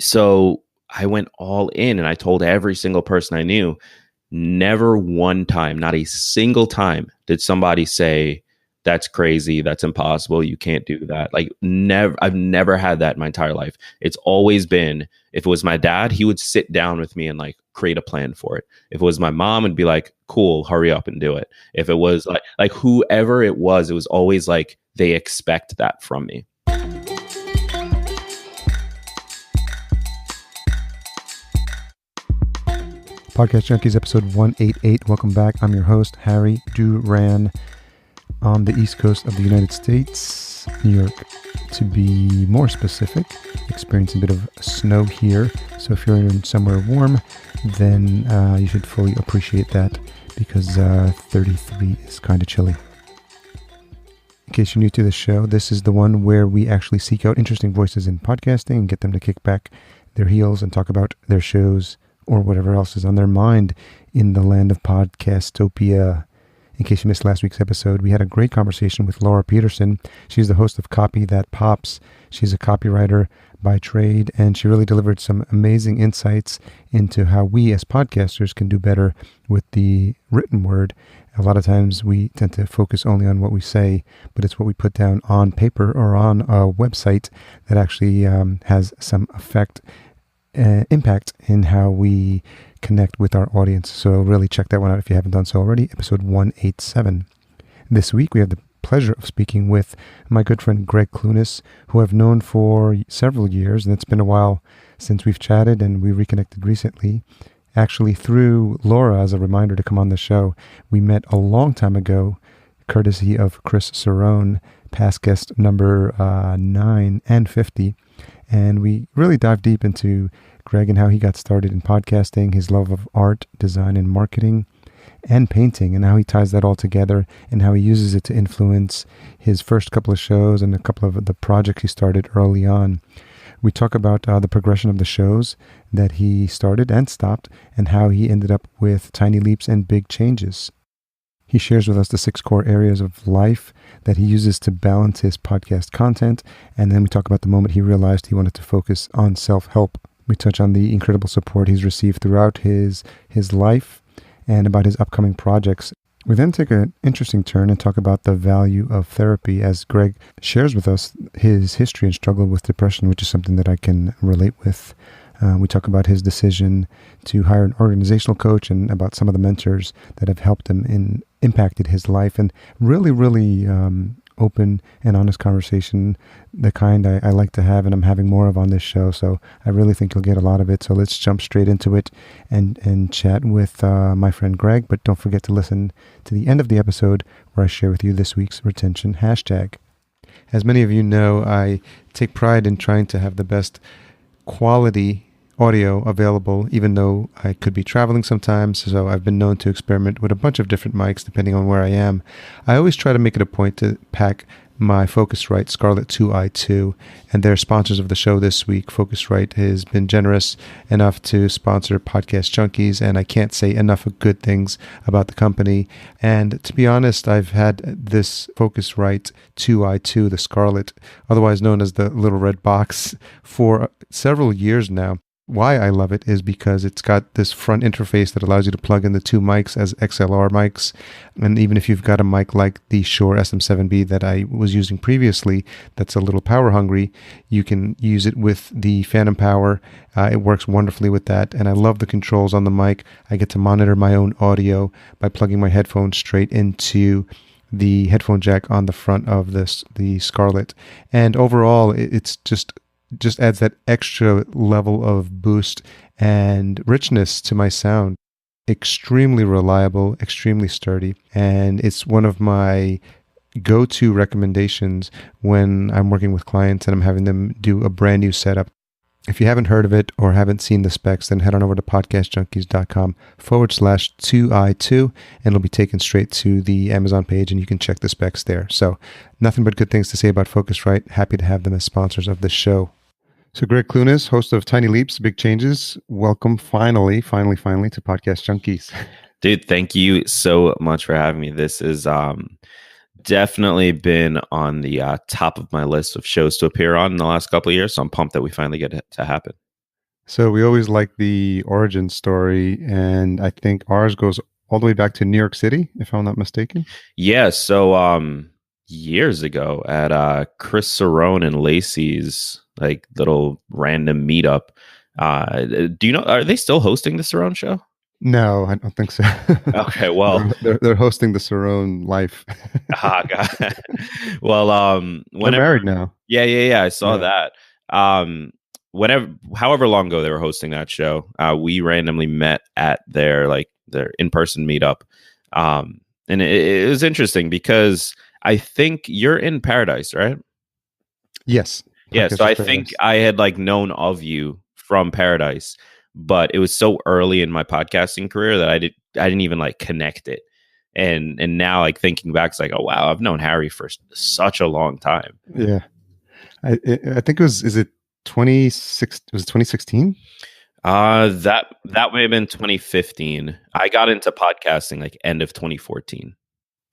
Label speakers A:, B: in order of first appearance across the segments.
A: So I went all in and I told every single person I knew. Never one time, not a single time did somebody say, that's crazy, that's impossible, you can't do that. Like, never. I've never had that in my entire life. It's always been, if it was my dad, he would sit down with me and like create a plan for it. If it was my mom, it'd be like, cool, hurry up and do it. If it was like whoever it was always like they expect that from me.
B: Podcast Junkies, episode 188. Welcome back. I'm your host, Harry Duran, on the East Coast of the United States, New York, to be more specific. Experiencing a bit of snow here. So if you're in somewhere warm, then you should fully appreciate that, because 33 is kind of chilly. In case you're new to the show, this is the one where we actually seek out interesting voices in podcasting and get them to kick back their heels and talk about their shows or whatever else is on their mind in the land of Podcastopia. In case you missed last week's episode, we had a great conversation with Laura Peterson. She's the host of Copy That Pops. She's a copywriter by trade, and she really delivered some amazing insights into how we as podcasters can do better with the written word. A lot of times we tend to focus only on what we say, but it's what we put down on paper or on a website that actually has some impact in how we connect with our audience. So really check that one out if you haven't done so already. Episode 187. This week we have the pleasure of speaking with my good friend Gregg Clunis, who I've known for several years, and it's been a while since we've chatted, and we reconnected recently. Actually, through Laura, as a reminder to come on the show. We met a long time ago, courtesy of Chris Cerrone, past guest number 9 and 50. And we really dive deep into Gregg and how he got started in podcasting, his love of art, design, and marketing, and painting, and how he ties that all together, and how he uses it to influence his first couple of shows and a couple of the projects he started early on. We talk about the progression of the shows that he started and stopped, and how he ended up with tiny leaps and big changes. He shares with us the 6 core areas of life that he uses to balance his podcast content. And then we talk about the moment he realized he wanted to focus on self-help. We touch on the incredible support he's received throughout his life and about his upcoming projects. We then take an interesting turn and talk about the value of therapy, as Gregg shares with us his history and struggle with depression, which is something that I can relate with. We talk about his decision to hire an organizational coach and about some of the mentors that have helped him and impacted his life, and really, really open and honest conversation, the kind I like to have and I'm having more of on this show. So I really think you'll get a lot of it. So let's jump straight into it and chat with my friend Gregg. But don't forget to listen to the end of the episode where I share with you this week's retention hashtag. As many of you know, I take pride in trying to have the best quality audio available, even though I could be traveling sometimes, so I've been known to experiment with a bunch of different mics depending on where I am. I always try to make it a point to pack my Focusrite Scarlett 2i2, and they're sponsors of the show this week. Focusrite has been generous enough to sponsor Podcast Junkies, and I can't say enough of good things about the company. And to be honest, I've had this Focusrite 2i2, the Scarlett, otherwise known as the little red box, for several years now. Why I love it is because it's got this front interface that allows you to plug in the 2 mics as XLR mics. And even if you've got a mic like the Shure SM7B that I was using previously, that's a little power hungry, you can use it with the Phantom Power. It works wonderfully with that. And I love the controls on the mic. I get to monitor my own audio by plugging my headphones straight into the headphone jack on the front of the Scarlett. And overall, it's just adds that extra level of boost and richness to my sound. Extremely reliable, extremely sturdy, and it's one of my go-to recommendations when I'm working with clients and I'm having them do a brand new setup. If you haven't heard of it or haven't seen the specs, then head on over to podcastjunkies.com/2i2, and it'll be taken straight to the Amazon page and you can check the specs there. So nothing but good things to say about Focusrite. Happy to have them as sponsors of this show. So Gregg Clunis, host of Tiny Leaps, Big Changes. Welcome finally to Podcast Junkies.
A: Dude, thank you so much for having me. This is definitely been on the top of my list of shows to appear on in the last couple of years. So I'm pumped that we finally get it to happen.
B: So we always like the origin story, and I think ours goes all the way back to New York City, if I'm not mistaken.
A: Yeah, so years ago at Chris Cerrone and Lacey's like little random meetup. Do you know, are they still hosting the Cerrone show?
B: No, I don't think so.
A: Okay, well,
B: They're hosting the Sarone Life.
A: God. Well,
B: They're
A: whenever,
B: married now.
A: yeah, I saw
B: Yeah.
A: that. Um, whenever, however long ago they were hosting that show, we randomly met at their in person meetup, and it was interesting because I think you're in Paradise, right?
B: Yes.
A: Yeah, so
B: Podcasters
A: I think
B: Paradise.
A: I had like known of you from Paradise, but it was so early in my podcasting career that I didn't even like connect it. And now like thinking back, it's like, oh wow, I've known Harry for such a long time.
B: Yeah. I think it was, is it 26, was it 2016?
A: That may have been 2015. I got into podcasting like end of 2014.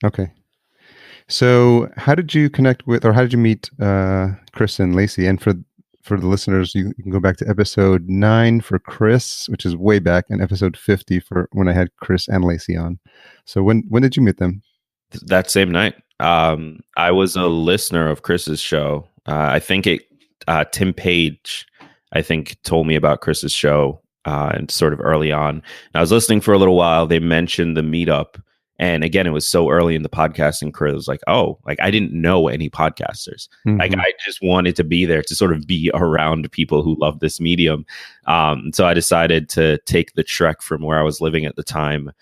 B: Okay. So how did you connect with, or how did you meet Chris and Lacey? And for the listeners, you can go back to episode 9 for Chris, which is way back, and episode 50 for when I had Chris and Lacey on. So when did you meet them?
A: That same night. I was a listener of Chris's show. I think Tim Page, I think, told me about Chris's show and sort of early on. And I was listening for a little while. They mentioned the meetup. And again, it was so early in the podcasting career. It was like, oh, like I didn't know any podcasters. Like
B: Mm-hmm.
A: I just wanted to be there to sort of be around people who love this medium. So I decided to take the trek from where I was living at the time,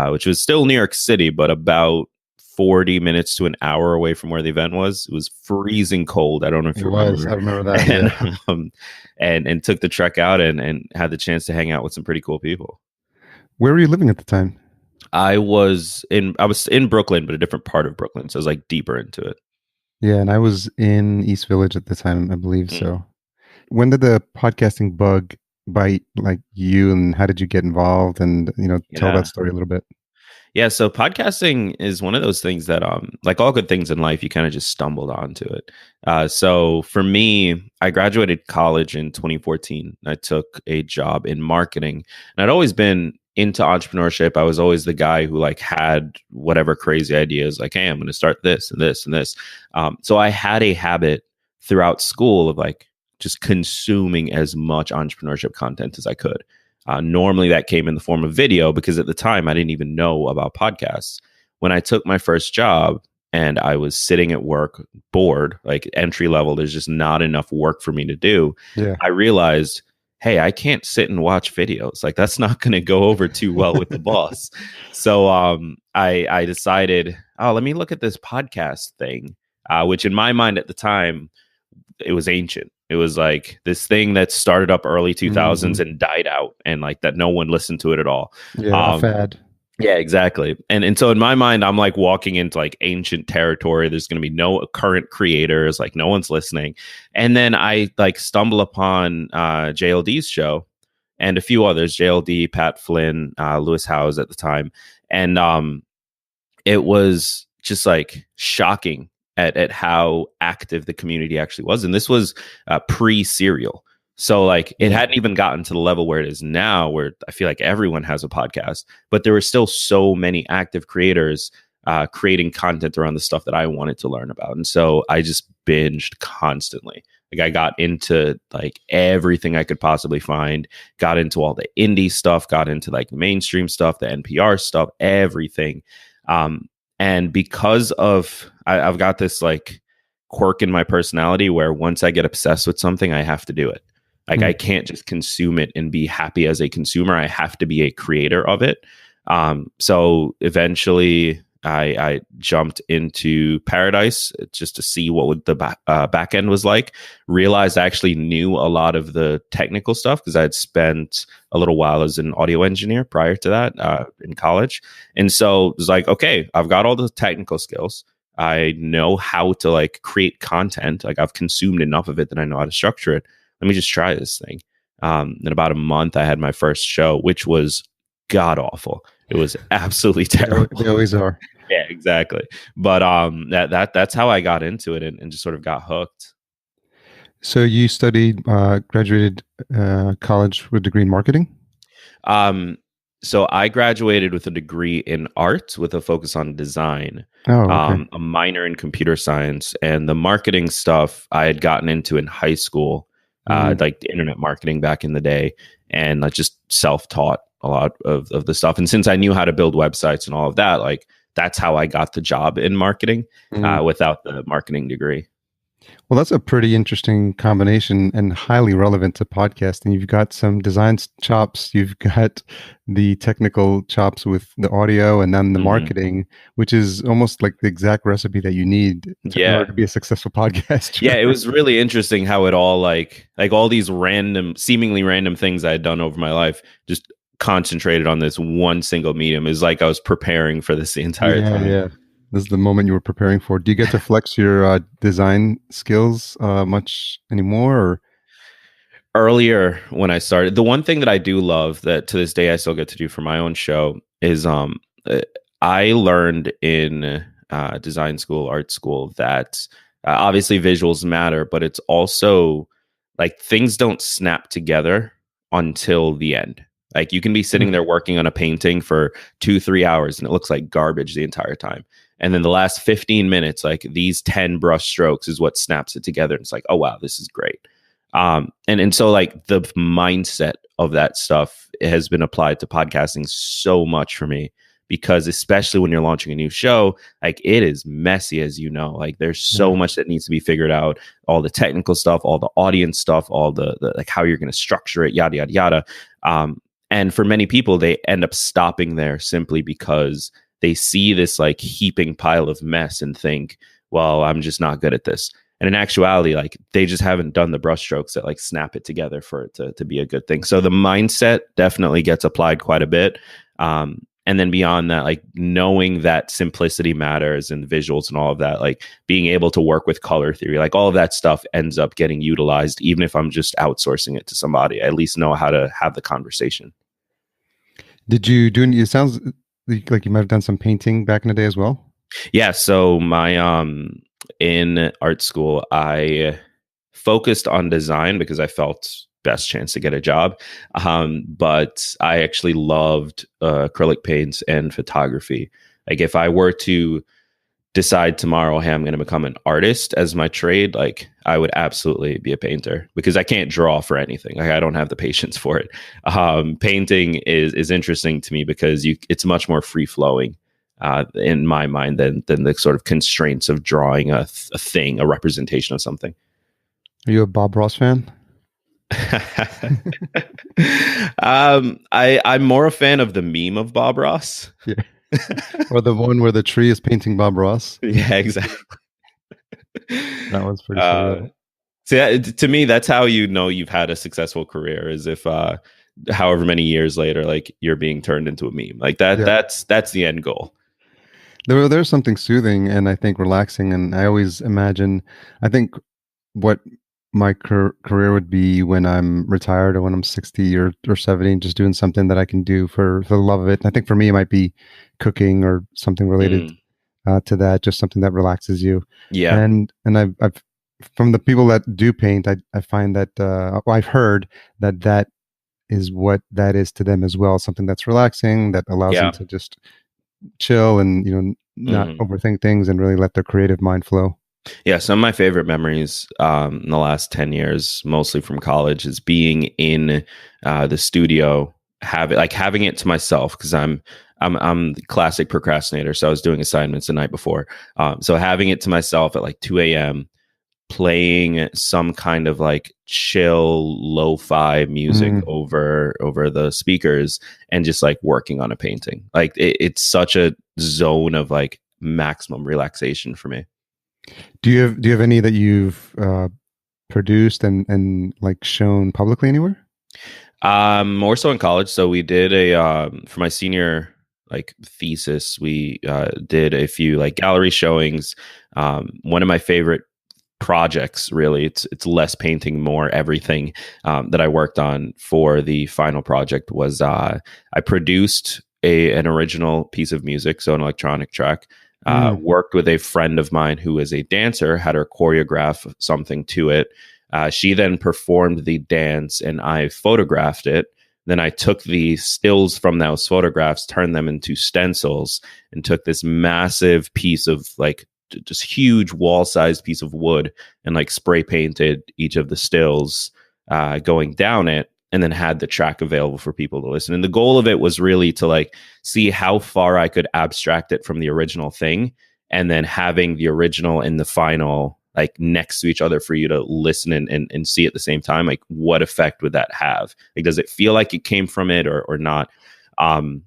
A: which was still New York City, but about 40 minutes to an hour away from where the event was. It was freezing cold. I don't know if
B: It
A: you
B: was.
A: remember.
B: I remember that.
A: And
B: Yeah.
A: and took the trek out and had the chance to hang out with some pretty cool people.
B: Where were you living at the time?
A: I was in Brooklyn, but a different part of Brooklyn. So I was like deeper into it.
B: Yeah, and I was in East Village at the time, I believe.
A: Mm.
B: So when did the podcasting bug bite like you, and how did you get involved, and tell
A: Yeah.
B: that story a little bit?
A: Yeah, so podcasting is one of those things that, like all good things in life, you kind of just stumbled onto it. So for me, I graduated college in 2014. I took a job in marketing, and I'd always been into entrepreneurship. I was always the guy who like had whatever crazy ideas, like, hey, I'm going to start this and this and this. So I had a habit throughout school of like just consuming as much entrepreneurship content as I could. Normally, that came in the form of video because at the time I didn't even know about podcasts. When I took my first job and I was sitting at work, bored, like entry level, there's just not enough work for me to do.
B: Yeah.
A: I realized, hey, I can't sit and watch videos. Like that's not going to go over too well with the boss. So I decided, oh, let me look at this podcast thing, which in my mind at the time it was ancient. It was like this thing that started up early 2000s and died out, and like that no one listened to it at all.
B: Yeah, a fad.
A: Yeah, exactly. And so in my mind, I'm like walking into like ancient territory. There's going to be no current creators, like no one's listening. And then I like stumble upon JLD's show and a few others, JLD, Pat Flynn, Lewis Howes at the time. And it was just like shocking at how active the community actually was. And this was pre-serial. So like it hadn't even gotten to the level where it is now, where I feel like everyone has a podcast, but there were still so many active creators creating content around the stuff that I wanted to learn about. And so I just binged constantly. Like I got into like everything I could possibly find, got into all the indie stuff, got into like mainstream stuff, the NPR stuff, everything. And because of I've got this like quirk in my personality where once I get obsessed with something, I have to do it. Like I can't just consume it and be happy as a consumer. I have to be a creator of it. So eventually I jumped into Paradise just to see what would the back end was like. Realized I actually knew a lot of the technical stuff because I had spent a little while as an audio engineer prior to that in college. And so it was like, okay, I've got all the technical skills. I know how to like create content. Like I've consumed enough of it that I know how to structure it. Let me just try this thing. In about a month, I had my first show, which was god awful. It was absolutely terrible.
B: They always are.
A: Yeah, exactly. But that's how I got into it and just sort of got hooked.
B: So you studied, graduated college with a degree in marketing?
A: Um, so I graduated with a degree in art with a focus on design,
B: Oh, okay.
A: a minor in computer science, and the marketing stuff I had gotten into in high school,
B: Mm.
A: like the internet marketing back in the day, and like just self-taught a lot of the stuff. And since I knew how to build websites and all of that, like that's how I got the job in marketing
B: Mm.
A: without the marketing degree.
B: Well, that's a pretty interesting combination and highly relevant to podcasting. You've got some design chops, you've got the technical chops with the audio, and then the
A: Hmm.
B: marketing, which is almost like the exact recipe that you need in order
A: Yeah.
B: to be a successful podcaster.
A: Yeah, it was really interesting how it all like all these random, seemingly random things I had done over my life just concentrated on this one single medium. Is like I was preparing for this the entire
B: Yeah,
A: time.
B: yeah. This is the moment you were preparing for. Do you get to flex your design skills much anymore? Or?
A: Earlier when I started, the one thing that I do love that to this day I still get to do for my own show is uh, I learned in design school, art school that obviously visuals matter, but it's also like things don't snap together until the end. Like you can be sitting
B: Mm.
A: there working on a painting for 2-3 hours and it looks like garbage the entire time. And then the last 15 minutes, like these 10 brush strokes is what snaps it together. It's like, oh wow, this is great. And so like the mindset of that stuff has been applied to podcasting so much for me because especially when you're launching a new show, like it is messy, as you know. Like there's
B: Yeah.
A: so much that needs to be figured out, all the technical stuff, all the audience stuff, all the like how you're going to structure it, yada yada yada. And for many people they end up stopping there simply because they see this like heaping pile of mess and think, well, I'm just not good at this. And in actuality, like they just haven't done the brushstrokes that like snap it together for it to be a good thing. So the mindset definitely gets applied quite a bit. And then beyond that, like knowing that simplicity matters and visuals and all of that, like being able to work with color theory, like all of that stuff ends up getting utilized, even if I'm just outsourcing it to somebody. I at least know how to have the conversation.
B: Did you do any? It sounds like you might have done some painting back in the day as well.
A: Yeah, so my in art school, I focused on design because I felt best chance to get a job. But I actually loved acrylic paints and photography. Like if I were to decide tomorrow, hey, I'm going to become an artist as my trade, like I would absolutely be a painter because I can't draw for anything. Like I don't have the patience for it. Painting is interesting to me because it's much more free flowing. In my mind, than the sort of constraints of drawing a thing, a representation of something.
B: Are you a Bob Ross fan?
A: I'm more a fan of the meme of Bob Ross.
B: Yeah. Or the one where the tree is painting Bob Ross?
A: Yeah, exactly.
B: That was pretty
A: Uh,
B: surreal.
A: so to me, that's how you know you've had a successful career is if however many years later, like you're being turned into a meme. Like that.
B: Yeah.
A: That's the end goal.
B: There's something soothing and I think relaxing. And I always imagine, I think what my career would be when I'm retired or when I'm 60 or 70, just doing something that I can do for the love of it. And I think for me, it might be cooking or something related
A: Mm,
B: to that, just something that relaxes you.
A: yeah,
B: And I've from the people that do paint, I find that well, I've heard that that is what that is to them as well. Something that's relaxing that allows them
A: yeah.
B: to just chill and not
A: Hmm.
B: overthink things and really let their creative mind flow.
A: Yeah, some of my favorite memories in the last 10 years, mostly from college, is being in the studio, having it to myself because I'm the classic procrastinator. So I was doing assignments the night before. So having it to myself at like 2 a.m., playing some kind of like chill lo-fi music
B: Mm.
A: over the speakers and just like working on a painting. Like it's such a zone of like maximum relaxation for me.
B: Do you have any that you've produced and like shown publicly anywhere?
A: More so in college. So we did a for my senior like thesis, we did a few like gallery showings. One of my favorite projects, really, it's less painting, more everything that I worked on for the final project was I produced an original piece of music, so an electronic track.
B: Mm.
A: Worked with a friend of mine who is a dancer, had her choreograph something to it, She then performed the dance and I photographed it. Then I took the stills from those photographs, turned them into stencils, and took this massive piece of like just huge wall-sized piece of wood and like spray painted each of the stills going down it, and then had the track available for people to listen. And the goal of it was really to like see how far I could abstract it from the original thing, and then having the original and the final like next to each other for you to listen and see at the same time. Like, what effect would that have? Like, does it feel like it came from it or not? So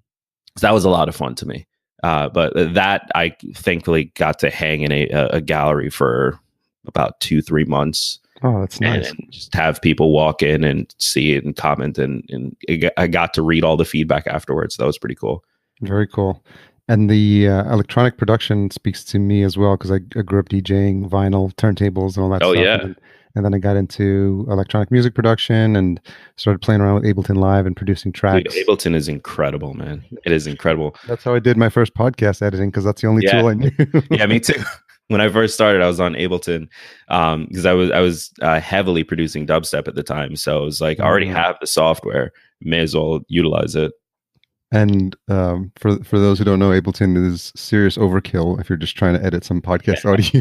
A: that was a lot of fun to me. But that I thankfully got to hang in a gallery for about 2-3 months.
B: Oh, that's nice.
A: And just have people walk in and see it and comment. And I got to read all the feedback afterwards. That was pretty cool.
B: Very cool. And the electronic production speaks to me as well, because I grew up DJing vinyl, turntables, and all that stuff.
A: Yeah.
B: And then I got into electronic music production and started playing around with Ableton Live and producing tracks.
A: Dude, Ableton is incredible, man. It is incredible.
B: That's how I did my first podcast editing, because that's the only tool I knew.
A: Yeah, me too. When I first started, I was on Ableton because I was heavily producing dubstep at the time. So it was like, I already have the software, may as well utilize it.
B: And for those who don't know, Ableton is serious overkill if you're just trying to edit some podcast audio.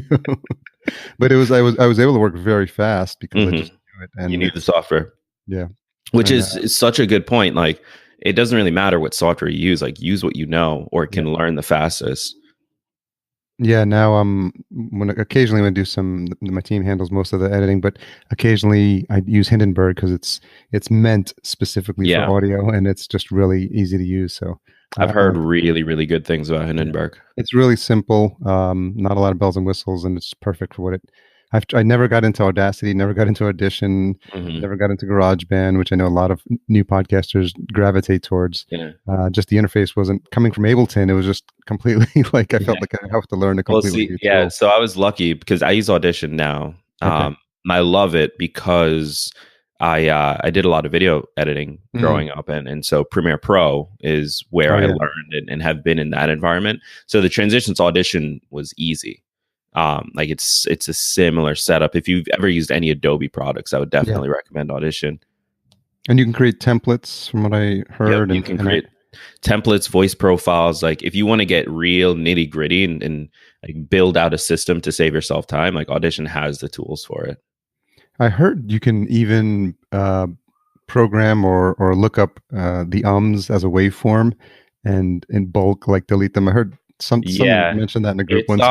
B: But I was able to work very fast because I just knew it. And
A: you need the software.
B: Yeah.
A: Which is such a good point. Like, it doesn't really matter what software you use. Like, use what you know or can learn the fastest.
B: Yeah, now occasionally when I do my team handles most of the editing, but occasionally I use Hindenburg because it's meant specifically for audio, and it's just really easy to use. So
A: I've heard really, really good things about Hindenburg.
B: It's really simple, not a lot of bells and whistles, and it's perfect for what it. I never got into Audacity, never got into Audition, never got into GarageBand, which I know a lot of new podcasters gravitate towards. Yeah. Just the interface wasn't coming from Ableton. It was just completely like I felt like I have to learn a completely new tool.
A: So I was lucky because I use Audition now. I love it because I did a lot of video editing growing up, and so Premiere Pro is where I learned and have been in that environment. So the transition to Audition was easy. Like it's a similar setup. If you've ever used any Adobe products, I would definitely recommend Audition.
B: And you can create templates from what I heard.
A: Yep, you can create templates, voice profiles. Like, if you want to get real nitty gritty and like build out a system to save yourself time, like Audition has the tools for it.
B: I heard you can even program or look up the ums as a waveform and in bulk, like delete them. I heard Some mentioned that in a group once.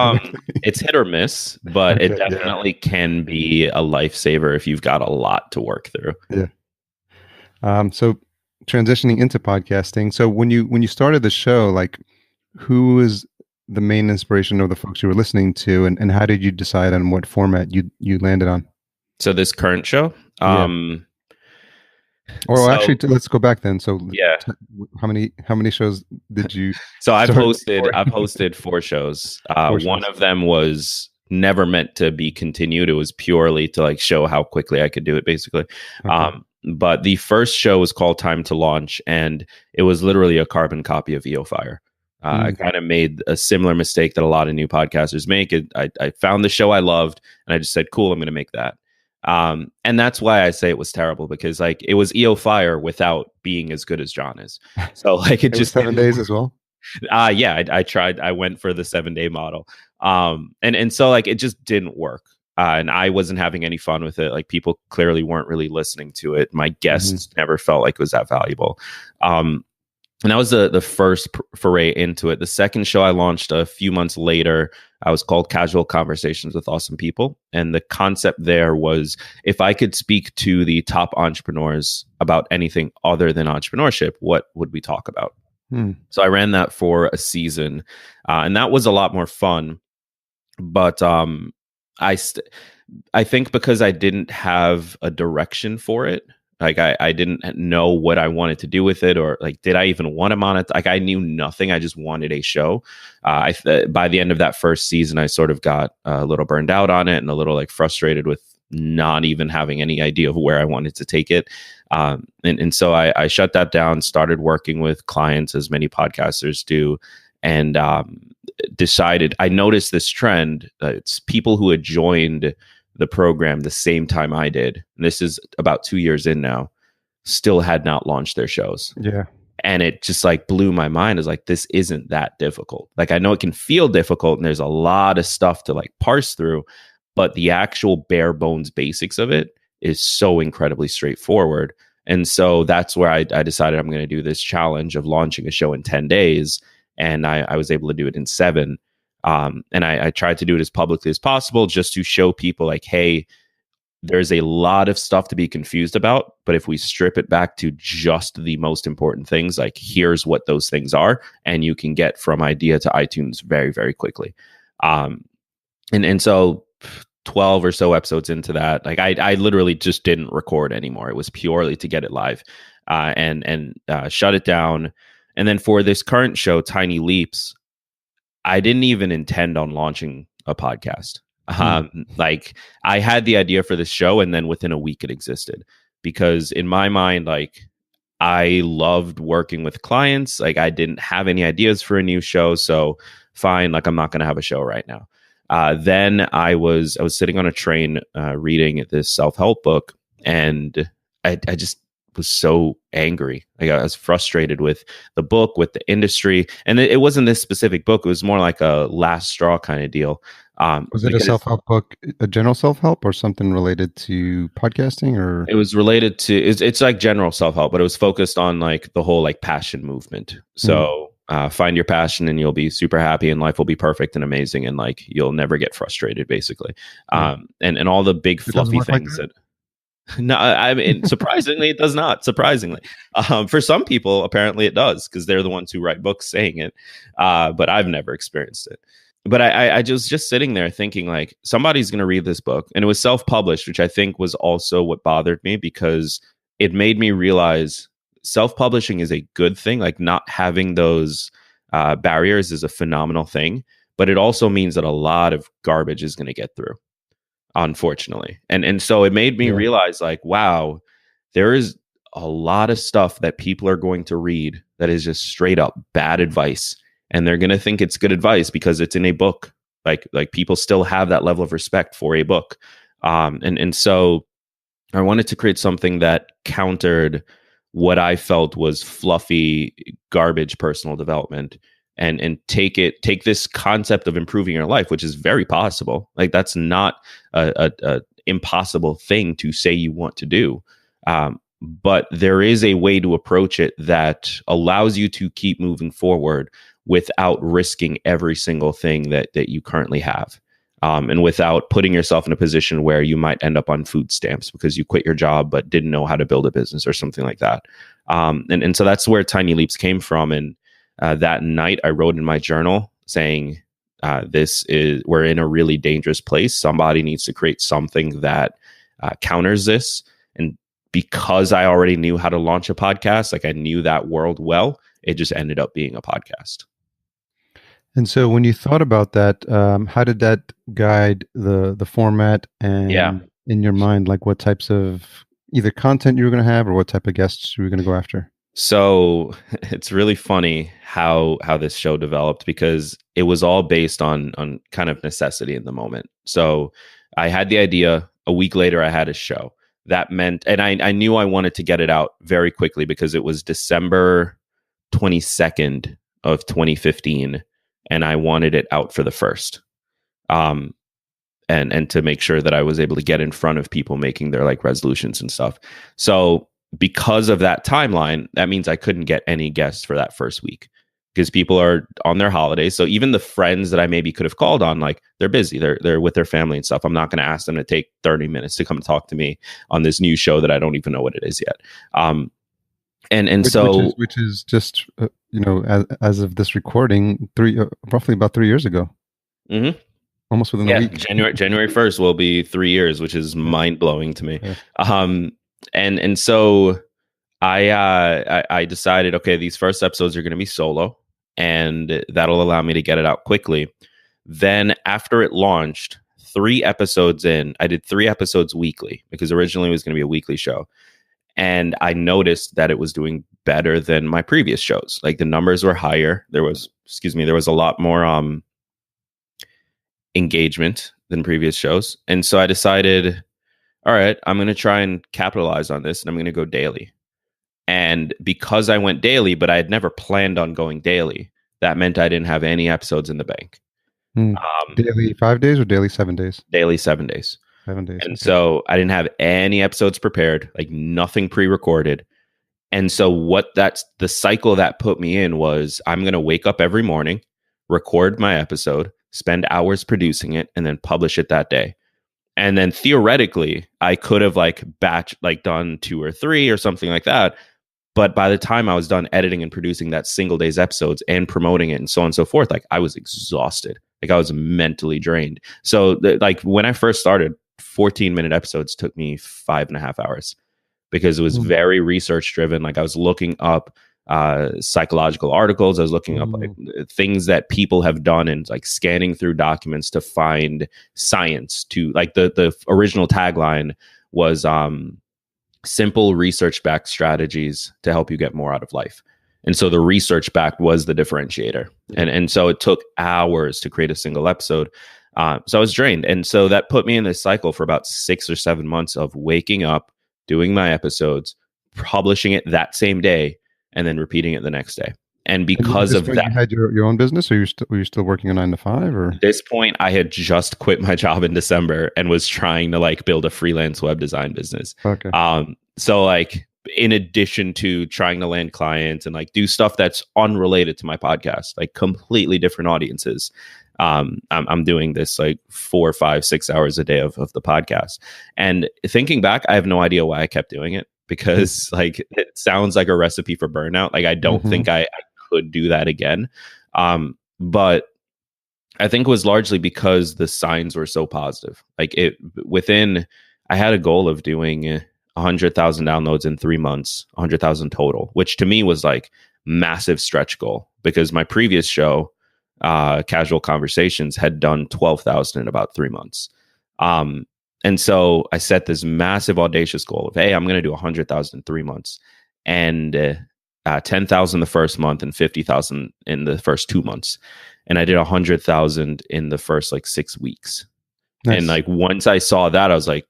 A: It's hit or miss, but it definitely can be a lifesaver if you've got a lot to work through.
B: Yeah. So transitioning into podcasting. So when you started the show, like, who was the main inspiration of the folks you were listening to, and how did you decide on what format you landed on?
A: So this current show,
B: actually, let's go back then. So how many shows did you?
A: So I've hosted 4 shows. One of them was never meant to be continued. It was purely to like show how quickly I could do it, basically. Okay. But the first show was called Time to Launch, and it was literally a carbon copy of EO Fire. I kind of made a similar mistake that a lot of new podcasters make. I found the show I loved, and I just said, "Cool, I'm going to make that." And that's why I say it was terrible, because like it was EO Fire without being as good as John is. So like it just
B: 7 days as well.
A: I tried. I went for the 7-day model. And so like it just didn't work. And I wasn't having any fun with it. Like, people clearly weren't really listening to it. My guests never felt like it was that valuable. And that was the first foray into it. The second show I launched a few months later, I was called Casual Conversations with Awesome People. And the concept there was, if I could speak to the top entrepreneurs about anything other than entrepreneurship, what would we talk about? So I ran that for a season, and that was a lot more fun. But I think because I didn't have a direction for it, like I didn't know what I wanted to do with it, or like, did I even want to monetize? Like, I knew nothing. I just wanted a show. By the end of that first season, I sort of got a little burned out on it and a little like frustrated with not even having any idea of where I wanted to take it. And so I shut that down, started working with clients, as many podcasters do, and decided, I noticed this trend. It's people who had joined the program the same time I did, and this is about 2 years in now, still had not launched their shows.
B: Yeah.
A: And it just like blew my mind. Is like, this isn't that difficult. Like, I know it can feel difficult and there's a lot of stuff to like parse through, but the actual bare bones basics of it is so incredibly straightforward. And so that's where I decided I'm going to do this challenge of launching a show in 10 days. And I was able to do it in 7. And I tried to do it as publicly as possible, just to show people like, hey, there's a lot of stuff to be confused about, but if we strip it back to just the most important things, like here's what those things are, and you can get from idea to iTunes very, very quickly. And so 12 or so episodes into that, like I literally just didn't record anymore. It was purely to get it live, and shut it down. And then for this current show, Tiny Leaps, I didn't even intend on launching a podcast. Like, I had the idea for this show, and then within a week it existed, because in my mind, like, I loved working with clients. Like, I didn't have any ideas for a new show, so fine, like, I'm not going to have a show right now. Then I was sitting on a train reading this self-help book, and I just was so angry. Like, I was frustrated with the book, with the industry, and it wasn't this specific book. It was more like a last straw kind of deal.
B: Was it a self-help book, a general self-help, or something related to podcasting? Or
A: it was related to, it's like general self-help, but it was focused on like the whole like passion movement. So find your passion and you'll be super happy and life will be perfect and amazing, and like you'll never get frustrated, basically. And all the big fluffy things like that. No, I mean, surprisingly, it does not. Surprisingly, for some people, apparently it does, because they're the ones who write books saying it. But I've never experienced it. But I was just sitting there thinking, like, somebody's going to read this book, and it was self-published, which I think was also what bothered me, because it made me realize self-publishing is a good thing. Like, not having those barriers is a phenomenal thing, but it also means that a lot of garbage is going to get through, unfortunately. And so it made me realize, like, wow, there is a lot of stuff that people are going to read that is just straight up bad advice, and they're going to think it's good advice because it's in a book. Like people still have that level of respect for a book. And so I wanted to create something that countered what I felt was fluffy garbage personal development, and take this concept of improving your life, which is very possible. Like, that's not a impossible thing to say you want to do. But there is a way to approach it that allows you to keep moving forward without risking every single thing that you currently have. And without putting yourself in a position where you might end up on food stamps because you quit your job but didn't know how to build a business or something like that. And so that's where Tiny Leaps came from. And that night I wrote in my journal saying, we're in a really dangerous place. Somebody needs to create something that counters this. And because I already knew how to launch a podcast, like I knew that world well, it just ended up being a podcast.
B: And so when you thought about that, how did that guide the format and in your mind, like what types of either content you were going to have or what type of guests you were going to go after?
A: So it's really funny how this show developed, because it was all based on kind of necessity in the moment. So I had the idea. A week later, I had a show. That meant, and I knew I wanted to get it out very quickly because it was December 22nd of 2015, and I wanted it out for the 1st. And to make sure that I was able to get in front of people making their like resolutions and stuff. So because of that timeline, that means I couldn't get any guests for that first week because people are on their holidays. So even the friends that I maybe could have called on, like, they're busy, they're with their family and stuff. I'm not going to ask them to take 30 minutes to come talk to me on this new show that I don't even know what it is yet.
B: Which is just as of this recording, roughly about 3 years ago.
A: Mm-hmm.
B: Almost within a week.
A: January 1st will be 3 years, which is mind blowing to me. Yeah. And so I decided, okay, these first episodes are going to be solo, and that'll allow me to get it out quickly. Then after it launched, 3 episodes in, I did 3 episodes weekly because originally it was going to be a weekly show. And I noticed that it was doing better than my previous shows. Like, the numbers were higher. There was a lot more engagement. than previous shows. And so I decided, all right, I'm going to try and capitalize on this, and I'm going to go daily. And because I went daily, but I had never planned on going daily, that meant I didn't have any episodes in the bank.
B: Daily 5 days or daily 7 days?
A: Daily 7 days.
B: 7 days.
A: And
B: okay.
A: so I didn't have any episodes prepared, like nothing pre-recorded. And so that's the cycle that put me in was I'm going to wake up every morning, record my episode, spend hours producing it, and then publish it that day. And then theoretically, I could have done 2 or 3 or something like that. But by the time I was done editing and producing that single day's episodes and promoting it and so on and so forth, like I was exhausted. Like I was mentally drained. So like when I first started, 14-minute episodes took me 5.5 hours because it was very research driven. Like I was looking up psychological articles. I was looking up like things that people have done and like scanning through documents to find science to like the original tagline was simple research-backed strategies to help you get more out of life. And so the research-backed was the differentiator. And so it took hours to create a single episode. So I was drained. And so that put me in this cycle for about 6 or 7 months of waking up, doing my episodes, publishing it that same day, and then repeating it the next day. And because of that,
B: you had your own business, or were you still working a 9 to 5? Or
A: at this point, I had just quit my job in December and was trying to like build a freelance web design business.
B: Okay.
A: So like in addition to trying to land clients and like do stuff that's unrelated to my podcast, like completely different audiences, I'm doing this like 4, 5, 6 hours a day of the podcast. And thinking back, I have no idea why I kept doing it because like it sounds like a recipe for burnout. Like I don't think I could do that again. But I think it was largely because the signs were so positive. Like I had a goal of doing 100,000 downloads in 3 months, 100,000 total, which to me was like massive stretch goal because my previous show, Casual Conversations, had done 12,000 in about 3 months. And so I set this massive audacious goal of, hey, I'm going to do 100,000 in 3 months and 10,000 the first month and 50,000 in the first 2 months. And I did 100,000 in the first like 6 weeks. Nice. And like once I saw that, I was like,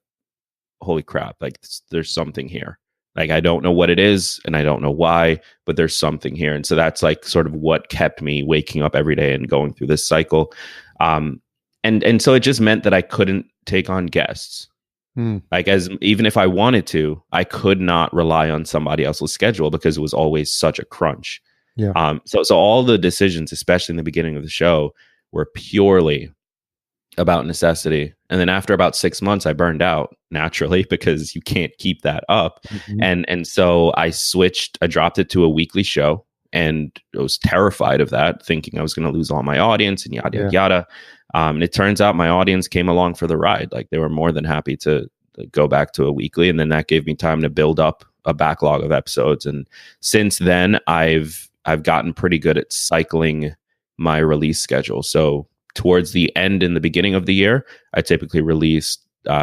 A: holy crap, like there's something here. Like I don't know what it is and I don't know why, but there's something here. And so that's like sort of what kept me waking up every day and going through this cycle. And so it just meant that I couldn't take on guests. Like even if I wanted to, I could not rely on somebody else's schedule because it was always such a crunch.
B: Yeah.
A: So all the decisions, especially in the beginning of the show, were purely about necessity. And then after about 6 months, I burned out naturally because you can't keep that up. And so I dropped it to a weekly show and I was terrified of that, thinking I was going to lose all my audience and yada, yada. And it turns out my audience came along for the ride. Like they were more than happy to go back to a weekly. And then that gave me time to build up a backlog of episodes. And since then I've gotten pretty good at cycling my release schedule. So towards the end and the beginning of the year, I typically release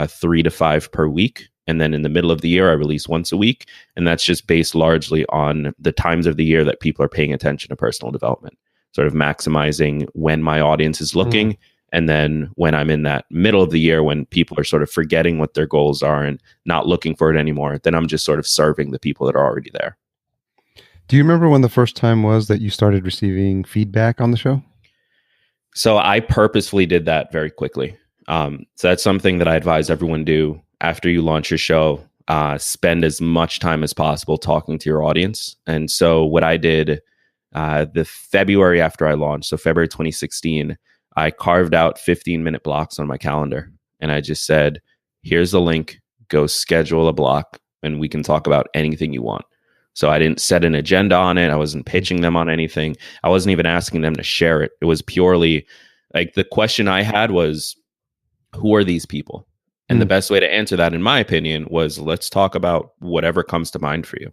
A: 3 to 5 per week. And then in the middle of the year, I release once a week. And that's just based largely on the times of the year that people are paying attention to personal development, sort of maximizing when my audience is looking. And then when I'm in that middle of the year, when people are sort of forgetting what their goals are and not looking for it anymore, then I'm just sort of serving the people that are already there.
B: Do you remember when the first time was that you started receiving feedback on the show?
A: So I purposefully did that very quickly. So that's something that I advise everyone do after you launch your show. Spend as much time as possible talking to your audience. And so what I did the February after I launched, so February 2016, I carved out 15-minute blocks on my calendar. And I just said, here's the link, go schedule a block and we can talk about anything you want. So I didn't set an agenda on it. I wasn't pitching them on anything. I wasn't even asking them to share it. It was purely like the question I had was, who are these people? And the best way to answer that, in my opinion, was let's talk about whatever comes to mind for you.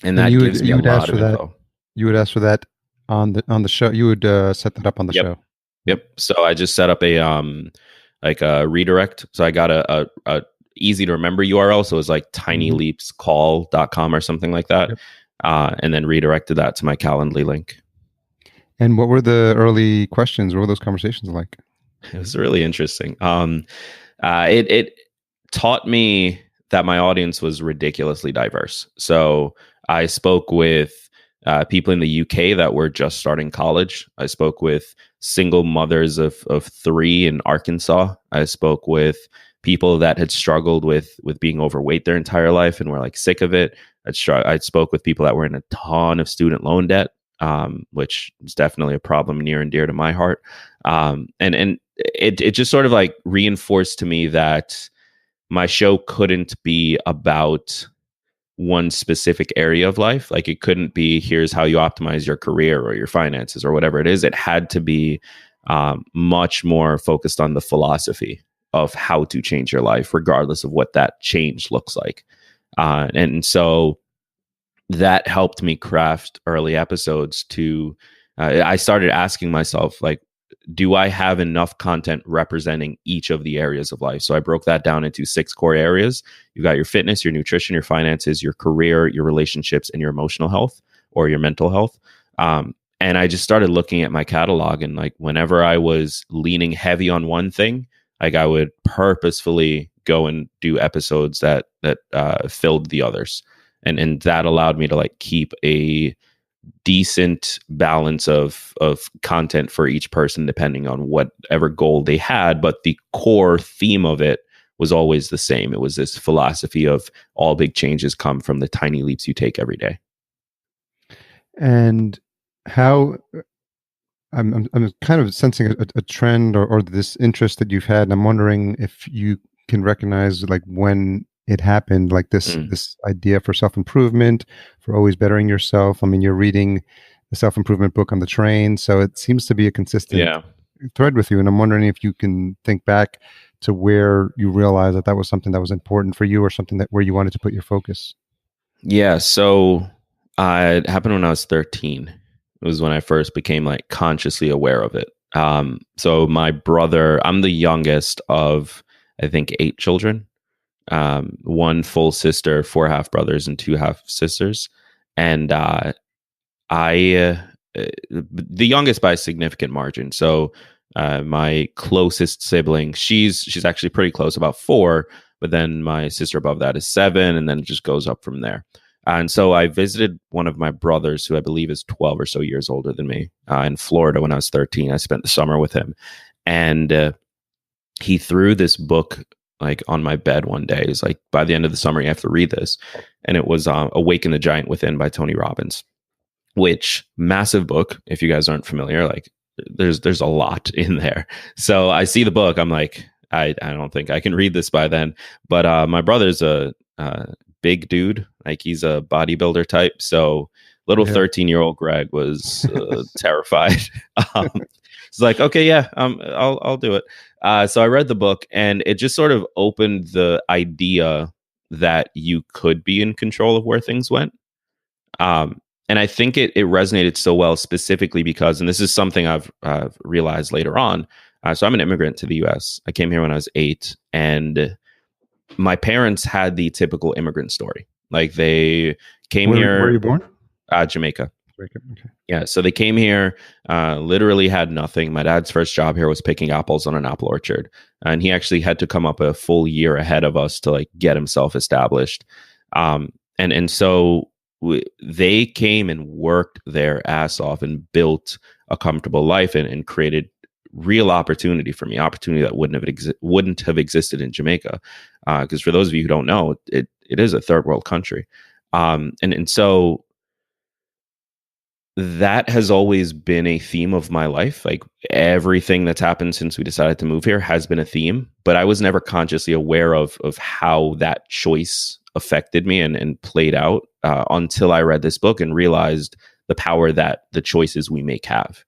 A: And that gives me a lot of info.
B: You would ask for that on the show. You would set that up on the show.
A: Yep. So I just set up a redirect. So I got a easy to remember URL. So it was like tinyleapscall.com or something like that. Yep. And then redirected that to my Calendly link.
B: And what were the early questions? What were those conversations like?
A: It was really interesting. It taught me that my audience was ridiculously diverse. So I spoke with people in the UK that were just starting college. I spoke with single mothers of three in Arkansas. I spoke with people that had struggled with being overweight their entire life and were like sick of it. I spoke with people that were in a ton of student loan debt, which is definitely a problem near and dear to my heart. And it just sort of like reinforced to me that my show couldn't be about one specific area of life. Like it couldn't be, here's how you optimize your career or your finances or whatever it is. It had to be much more focused on the philosophy of how to change your life, regardless of what that change looks like. And so that helped me craft early episodes to, I started asking myself, like, do I have enough content representing each of the areas of life? So I broke that down into 6 core areas. You've got your fitness, your nutrition, your finances, your career, your relationships, and your emotional health or your mental health. And I just started looking at my catalog, and like whenever I was leaning heavy on one thing, like I would purposefully go and do episodes that filled the others. And that allowed me to like keep a decent balance of content for each person depending on whatever goal they had, but the core theme of it was always the same. It was this philosophy of all big changes come from the tiny leaps you take every day.
B: And how I'm kind of sensing a trend or this interest that you've had, and I'm wondering if you can recognize like when it happened, like this idea for self-improvement, for always bettering yourself. I mean, you're reading a self-improvement book on the train, so it seems to be a consistent thread with you. And I'm wondering if you can think back to where you realized that was something that was important for you, or something that where you wanted to put your focus.
A: Yeah. So it happened when I was 13. It was when I first became like consciously aware of it. So my brother, I'm the youngest of, I think, 8 children. 1 full sister, 4 half brothers, and 2 half sisters. And the youngest by a significant margin. So my closest sibling, she's actually pretty close, about 4, but then my sister above that is 7, and then it just goes up from there. And so I visited one of my brothers, who I believe is 12 or so years older than me, in Florida when I was 13. I spent the summer with him, and he threw this book like on my bed one day. He's like, by the end of the summer, you have to read this. And it was Awaken the Giant Within by Tony Robbins, which massive book. If you guys aren't familiar, like there's a lot in there. So I see the book. I'm like, I don't think I can read this by then. But my brother's a big dude. Like he's a bodybuilder type. So little 13-year-old Gregg was terrified. It's like, okay, yeah, I'll do it. So I read the book, and it just sort of opened the idea that you could be in control of where things went. And I think it resonated so well, specifically because, and this is something I've realized later on. So I'm an immigrant to the U.S. I came here when I was 8, and my parents had the typical immigrant story. Like they came here.
B: Where were you born?
A: Jamaica.
B: Okay.
A: Yeah, so they came here, literally had nothing. My dad's first job here was picking apples on an apple orchard, and he actually had to come up a full year ahead of us to like get himself established. And so they came and worked their ass off and built a comfortable life and created real opportunity for me, opportunity that wouldn't have existed in Jamaica. Because for those of you who don't know, it is a third world country, and so that has always been a theme of my life. Like everything that's happened since we decided to move here has been a theme, but I was never consciously aware of how that choice affected me and played out until I read this book and realized the power that the choices we make have.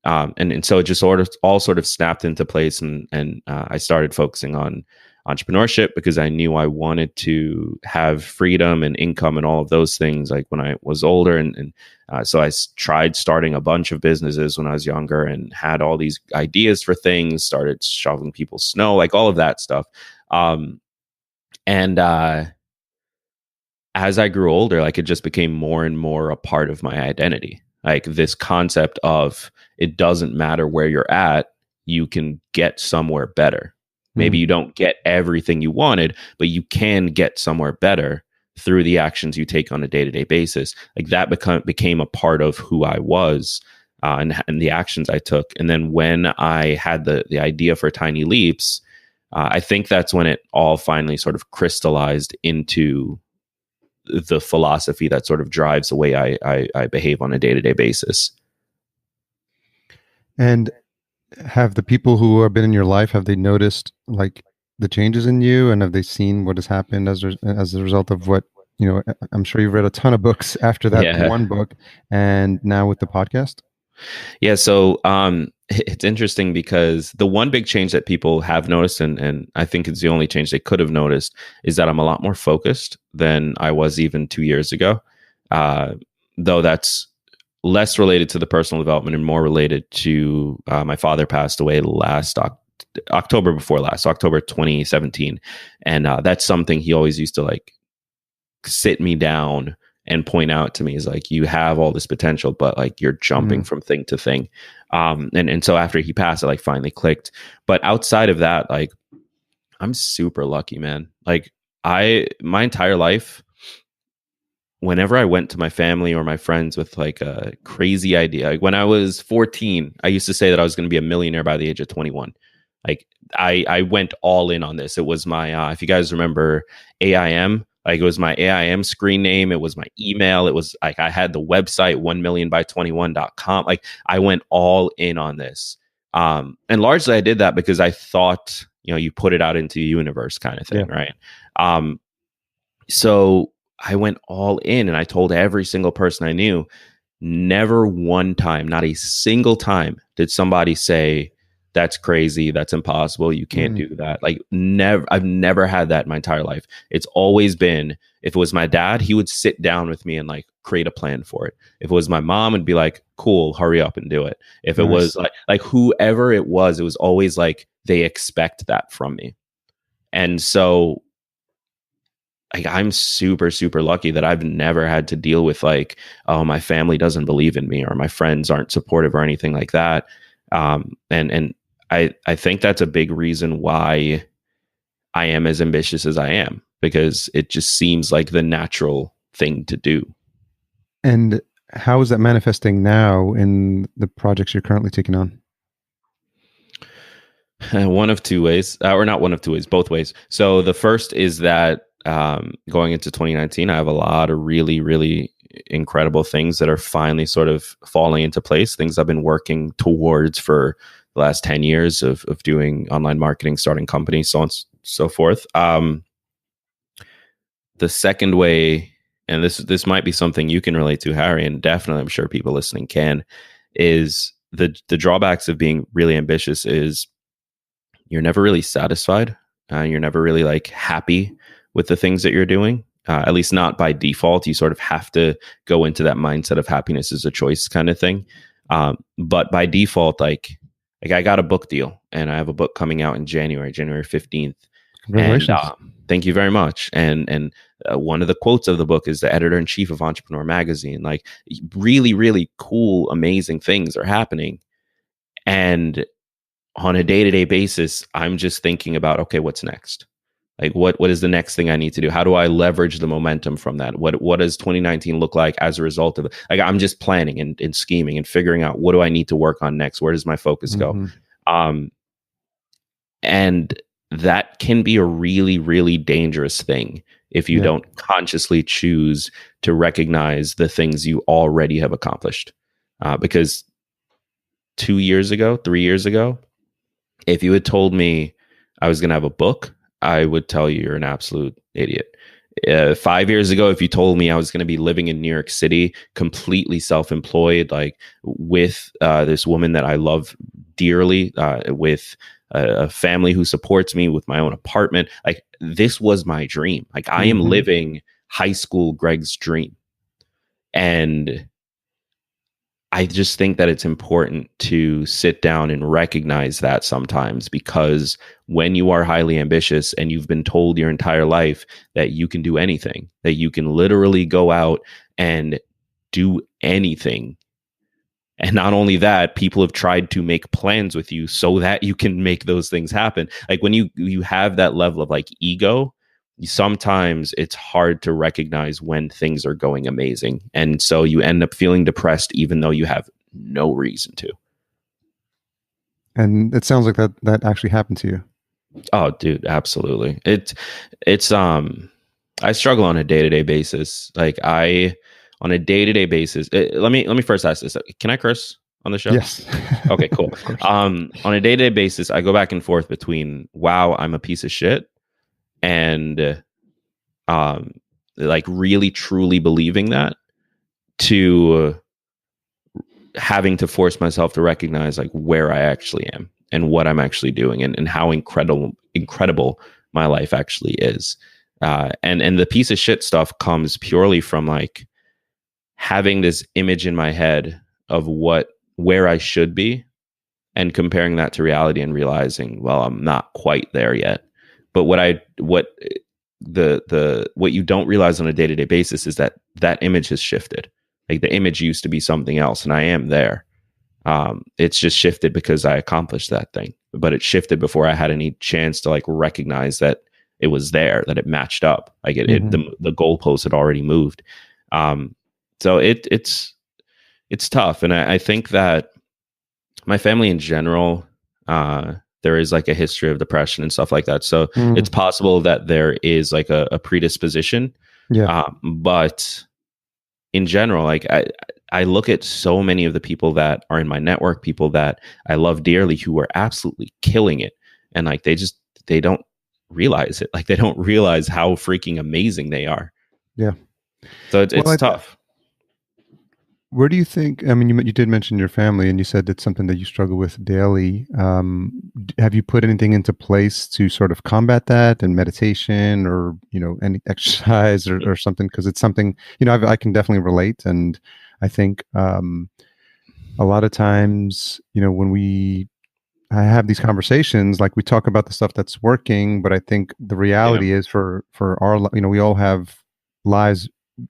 A: And so it just all sort of snapped into place, and I started focusing on entrepreneurship because I knew I wanted to have freedom and income and all of those things like when I was older. And so I tried starting a bunch of businesses when I was younger and had all these ideas for things, started shoveling people's snow, like all of that stuff. And as I grew older, like it just became more and more a part of my identity. Like this concept of it doesn't matter where you're at, you can get somewhere better. Maybe
B: Mm.
A: you don't get everything you wanted, but you can get somewhere better through the actions you take on a day-to-day basis. Like that became a part of who I was, and the actions I took. And then when I had the idea for Tiny Leaps, I think that's when it all finally sort of crystallized into the philosophy that sort of drives the way I behave on a day-to-day basis.
B: And have the people who have been in your life, have they noticed like the changes in you, and have they seen what has happened as a result of what, I'm sure you've read a ton of books after that
A: Yeah.
B: one book, and now with the podcast?
A: Yeah. So it's interesting because the one big change that people have noticed, and I think it's the only change they could have noticed, is that I'm a lot more focused than I was even 2 years ago. Uh, though that's less related to the personal development and more related to my father passed away last October before last, October 2017. And that's something he always used to like sit me down and point out to me, is like, you have all this potential, but like you're jumping from thing to thing. And so after he passed, it like finally clicked. But outside of that, like I'm super lucky, man. Like my entire life, whenever I went to my family or my friends with like a crazy idea, like when I was 14, I used to say that I was going to be a millionaire by the age of 21. Like I went all in on this. It was my, if you guys remember AIM, like it was my AIM screen name. It was my email. It was like, I had the website 1millionby21.com. Like I went all in on this. And largely I did that because I thought, you put it out into the universe kind of thing.
B: Yeah.
A: Right. So I went all in and I told every single person I knew. Never one time, not a single time did somebody say, that's crazy, that's impossible, you can't do that. Like never, I've never had that in my entire life. It's always been, if it was my dad, he would sit down with me and like create a plan for it. If it was my mom, it'd be like, cool, hurry up and do it. If it was like whoever it was always like, they expect that from me. And so like I'm super, super lucky that I've never had to deal with like, oh, my family doesn't believe in me or my friends aren't supportive or anything like that. And I think that's a big reason why I am as ambitious as I am, because it just seems like the natural thing to do.
B: And how is that manifesting now in the projects you're currently taking on?
A: One of two ways, or not one of two ways, both ways. So the first is that going into 2019, I have a lot of really, really incredible things that are finally sort of falling into place. Things I've been working towards for the last 10 years of doing online marketing, starting companies, so on and so forth. The second way, and this might be something you can relate to, Harry, and definitely I'm sure people listening can, is the drawbacks of being really ambitious is you're never really satisfied. You're never really like happy with the things that you're doing. At least not by default. You sort of have to go into that mindset of happiness is a choice kind of thing. But by default, like I got a book deal and I have a book coming out in January 15th.
B: Congratulations.
A: And thank you very much. And one of the quotes of the book is the editor-in-chief of Entrepreneur Magazine. Like really, really cool, amazing things are happening. And on a day-to-day basis, I'm just thinking about, okay, what's next? Like what is the next thing I need to do? How do I leverage the momentum from that? What does 2019 look like as a result of it? Like I'm just planning and scheming and figuring out, what do I need to work on next? Where does my focus go? And that can be a really, really dangerous thing if you don't consciously choose to recognize the things you already have accomplished. Because 2 years ago, 3 years ago, if you had told me I was going to have a book, I would tell you you're an absolute idiot. 5 years ago, if you told me I was going to be living in New York City, completely self-employed, like with this woman that I love dearly, with a family who supports me, with my own apartment, like this was my dream. Like I am living high school Gregg's dream. And I just think that it's important to sit down and recognize that sometimes, because when you are highly ambitious and you've been told your entire life that you can do anything, that you can literally go out and do anything, And not only that, people have tried to make plans with you so that you can make those things happen. Like when you have that level of like ego, sometimes it's hard to recognize when things are going amazing. And so you end up feeling depressed even though you have no reason to.
B: And it sounds like that actually happened to you.
A: Oh, dude, absolutely. It's I struggle on a day-to-day basis. Like on a day-to-day basis, let me first ask this. Can I curse on the show?
B: Yes.
A: Okay, cool.
B: Of course.
A: On a day-to-day basis, I go back and forth between, wow, I'm a piece of shit, and like really truly believing that, to having to force myself to recognize like where I actually am and what I'm actually doing, and how incredible my life actually is. And the piece of shit stuff comes purely from like having this image in my head of where I should be, and comparing that to reality and realizing, well, I'm not quite there yet. But what you don't realize on a day-to-day basis is that image has shifted. Like the image used to be something else, and I am there. It's just shifted because I accomplished that thing, but it shifted before I had any chance to like recognize that it was there, that it matched up. Like the goalpost had already moved. So it's tough. And I think that my family in general, there is like a history of depression and stuff like that. So it's possible that there is like a predisposition.
B: Yeah.
A: But in general, like I look at so many of the people that are in my network, people that I love dearly, who are absolutely killing it. And like, they don't realize it. Like they don't realize how freaking amazing they are.
B: Yeah.
A: So it's tough.
B: Where do you think, I mean, you did mention your family, and you said it's something that you struggle with daily. Have you put anything into place to sort of combat that, and meditation, or, any exercise or something? Because it's something, I can definitely relate. And I think a lot of times, when I have these conversations, like we talk about the stuff that's working, but I think the reality is for our, we all have lives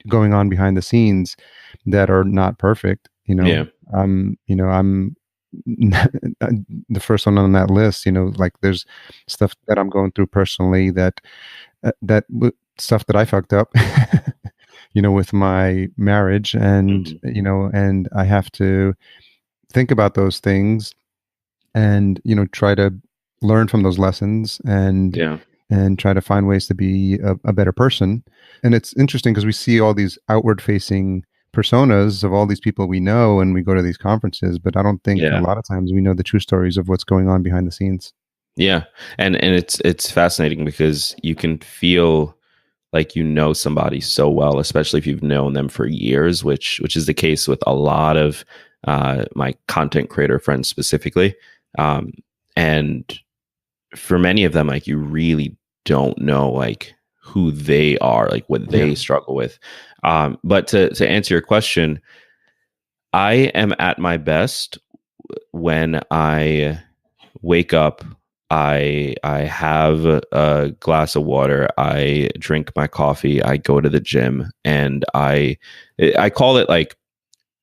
B: going on behind the scenes that are not perfect. I'm the first one on that list. Like there's stuff that I'm going through personally that stuff that I fucked up. With my marriage, and and I have to think about those things, and try to learn from those lessons, and try to find ways to be a better person. And it's interesting because we see all these outward facing personas of all these people we know, and we go to these conferences, but I don't think a lot of times we know the true stories of what's going on behind the scenes.
A: Yeah. And it's fascinating because you can feel like somebody so well, especially if you've known them for years, which is the case with a lot of my content creator friends specifically. And for many of them, like you really don't know like who they are, like what they struggle with. But to answer your question, I am at my best when I wake up, I have a glass of water, I drink my coffee, I go to the gym, and I call it like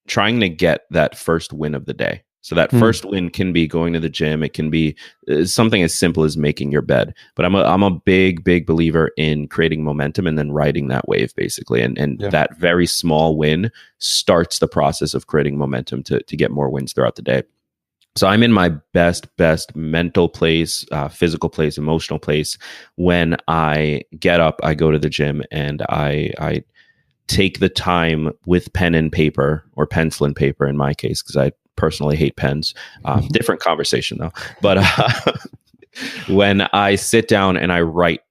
A: trying to get that first win of the day. So that first win can be going to the gym. It can be something as simple as making your bed. But I'm a big believer in creating momentum and then riding that wave, basically. And that very small win starts the process of creating momentum to get more wins throughout the day. So I'm in my best mental place, physical place, emotional place when I get up, I go to the gym, and I take the time with pen and paper, or pencil and paper in my case, because I personally hate pens. Different conversation though. But when I sit down and I write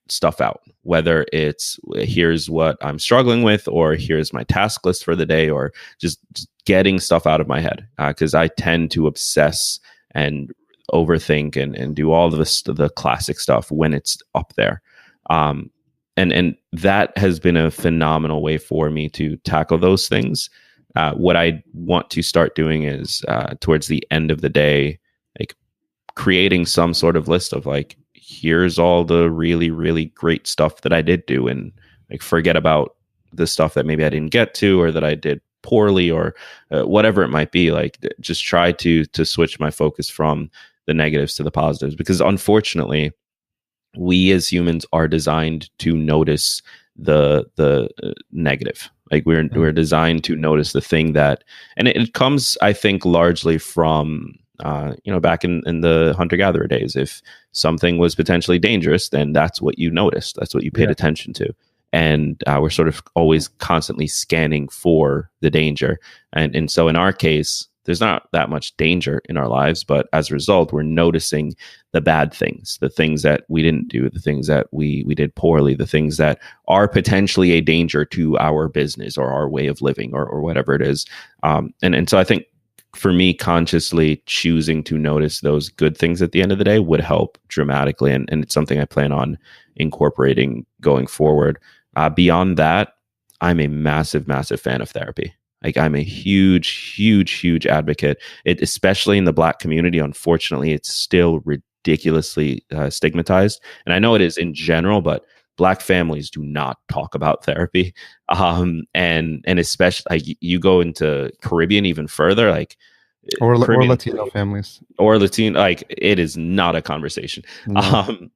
A: stuff out, whether it's here's what I'm struggling with, or here's my task list for the day, or just getting stuff out of my head, because I tend to obsess and overthink and do all of the classic stuff when it's up there. And that has been a phenomenal way for me to tackle those things. What I want to start doing is towards the end of the day, like creating some sort of list of like, here's all the really great stuff that I did do, and like forget about the stuff that maybe I didn't get to, or that I did poorly, or whatever it might be. Like, just try to switch my focus from the negatives to the positives, because unfortunately, we as humans are designed to notice the negative. Like, we're designed to notice the thing that, and it comes, I think, largely from back in the hunter-gatherer days. If something was potentially dangerous, then that's what you noticed. That's what you paid attention to. And we're sort of always constantly scanning for the danger. And so in our case, there's not that much danger in our lives, but as a result, we're noticing the bad things, the things that we didn't do, the things that we did poorly, the things that are potentially a danger to our business or our way of living, or whatever it is. And so I think, for me, consciously choosing to notice those good things at the end of the day would help dramatically. And it's something I plan on incorporating going forward. Beyond that, I'm a massive, massive fan of therapy. Like, I'm a huge, huge, huge advocate. Especially in the Black community, unfortunately, it's still ridiculously stigmatized. And I know it is in general, but Black families do not talk about therapy. And especially, like, you go into Caribbean even further, like,
B: or
A: Caribbean,
B: Latino families,
A: or Latino, like, it is not a conversation.
B: No.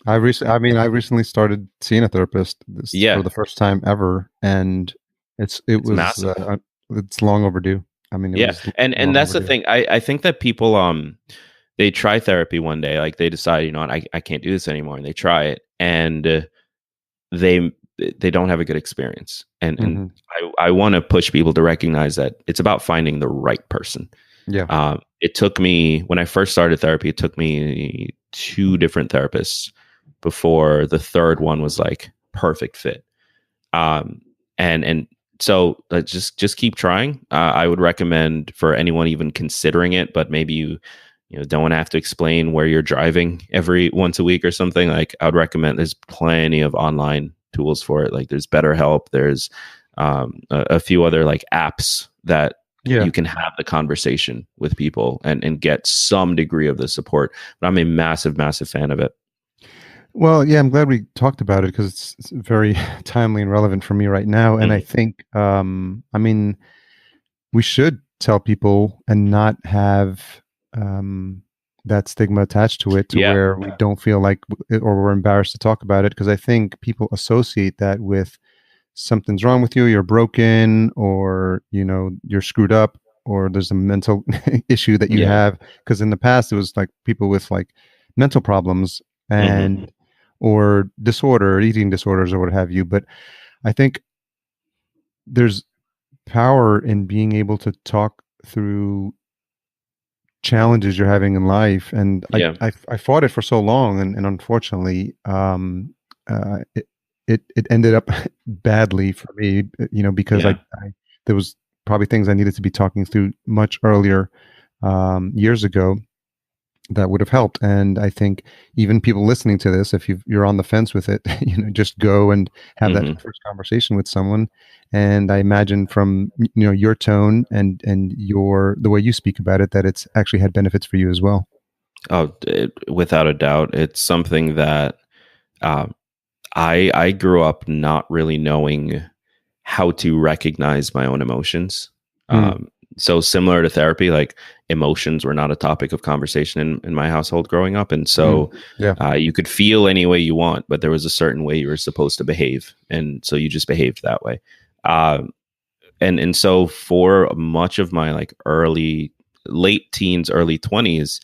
B: I recently started seeing a therapist for the first time ever, and it's long overdue. I mean,
A: and that's overdue. The thing. I think that people they try therapy one day, like, they decide, I can't do this anymore, and they try it, and they don't have a good experience. And I want to push people to recognize that it's about finding the right person. It took me, when I first started therapy, it took me 2 different therapists before the third one was like perfect fit. And so just keep trying. I would recommend, for anyone even considering it, but maybe you don't want to have to explain where you're driving every once a week or something. Like, I would recommend, there's plenty of online tools for it. Like, there's BetterHelp, there's a few other like apps that you can have the conversation with people and get some degree of the support. But I'm a massive, massive fan of it.
B: Well, yeah, I'm glad we talked about it, because it's very timely and relevant for me right now. And I think, we should tell people and not have that stigma attached to it, where we don't feel like, or we're embarrassed to talk about it, because I think people associate that with something's wrong with you, you're broken, or you're screwed up, or there's a mental issue that you have. Because in the past, it was like people with like mental problems and or eating disorders, or what have you. But I think there's power in being able to talk through challenges you're having in life. And I fought it for so long, and unfortunately, it ended up badly for me, because there was probably things I needed to be talking through much earlier, years ago, that would have helped. And I think even people listening to this, if you're on the fence with it, just go and have that first conversation with someone. And I imagine from your tone and the way you speak about it, that it's actually had benefits for you as well.
A: Oh, without a doubt, it's something that I grew up not really knowing how to recognize my own emotions. So similar to therapy, like, emotions were not a topic of conversation in my household growing up. And so you could feel any way you want, but there was a certain way you were supposed to behave. And so you just behaved that way. And so for much of my like late teens, early 20s,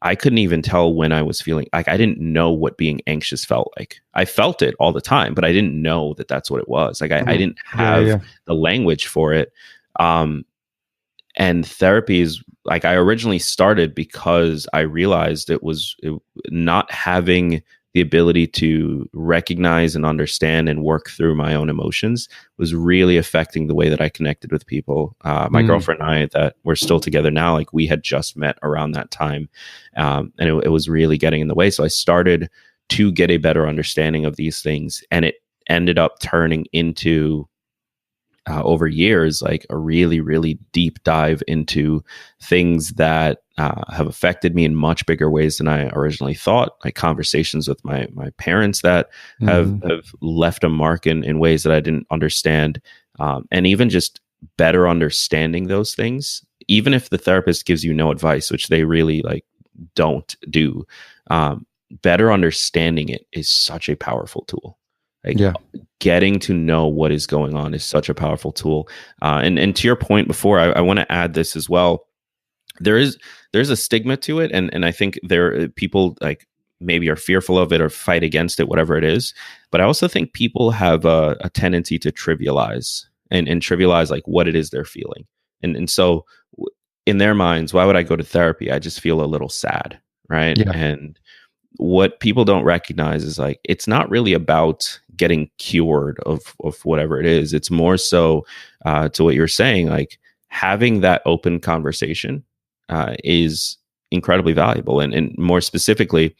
A: I couldn't even tell when I was feeling like, I didn't know what being anxious felt like. I felt it all the time, but I didn't know that that's what it was. Like, I didn't have the language for it. And therapy is like, I originally started because I realized it not having the ability to recognize and understand and work through my own emotions was really affecting the way that I connected with people. My girlfriend and I, that we're still together now, like, we had just met around that time. And it was really getting in the way. So I started to get a better understanding of these things. And it ended up turning into, over years, like a really, really deep dive into things that have affected me in much bigger ways than I originally thought. Like conversations with my parents that have left a mark in ways that I didn't understand. And even just better understanding those things, even if the therapist gives you no advice, which they really like don't do, better understanding it is such a powerful tool. Like
B: Yeah.
A: getting to know what is going on is such a powerful tool. And to your point before, I want to add this as well. There's a stigma to it, and I think there people like maybe are fearful of it or fight against it, whatever it is. But I also think people have a tendency to trivialize and trivialize like what it is they're feeling, and so in their minds, why would I go to therapy? I just feel a little sad, right?
B: Yeah.
A: And what people don't recognize is like it's not really about getting cured of whatever it is. It's more so to what you're saying, like having that open conversation is incredibly valuable. And more specifically,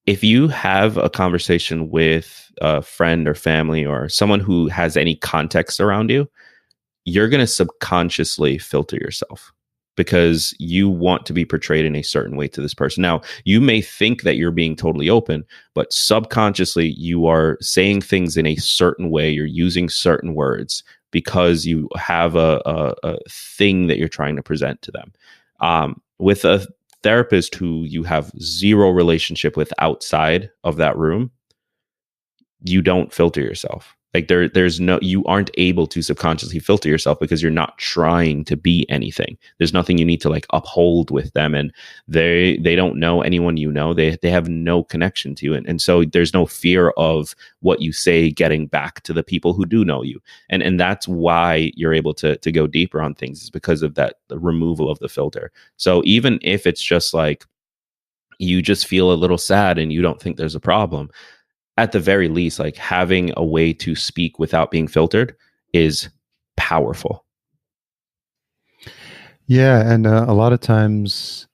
A: if you have a conversation with a friend or family or someone who has any context around you, you're going to subconsciously filter yourself because you want to be portrayed in a certain way to this person. Now, you may think that you're being totally open, but subconsciously you are saying things in a certain way. You're using certain words because you have a thing that you're trying to present to them. With a therapist who you have zero relationship with outside of that room, you don't filter yourself. Like there's no, you aren't able to subconsciously filter yourself because you're not trying to be anything. There's nothing you need to like uphold with them, and they don't know anyone you know. They have no connection to you, and so there's no fear of what you say getting back to the people who do know you, and that's why you're able to go deeper on things, is because of that, the removal of the filter. So even if it's just like you just feel a little sad and you don't think there's a problem, at the very least, like having a way to speak without being filtered is powerful.
B: Yeah, and a lot of times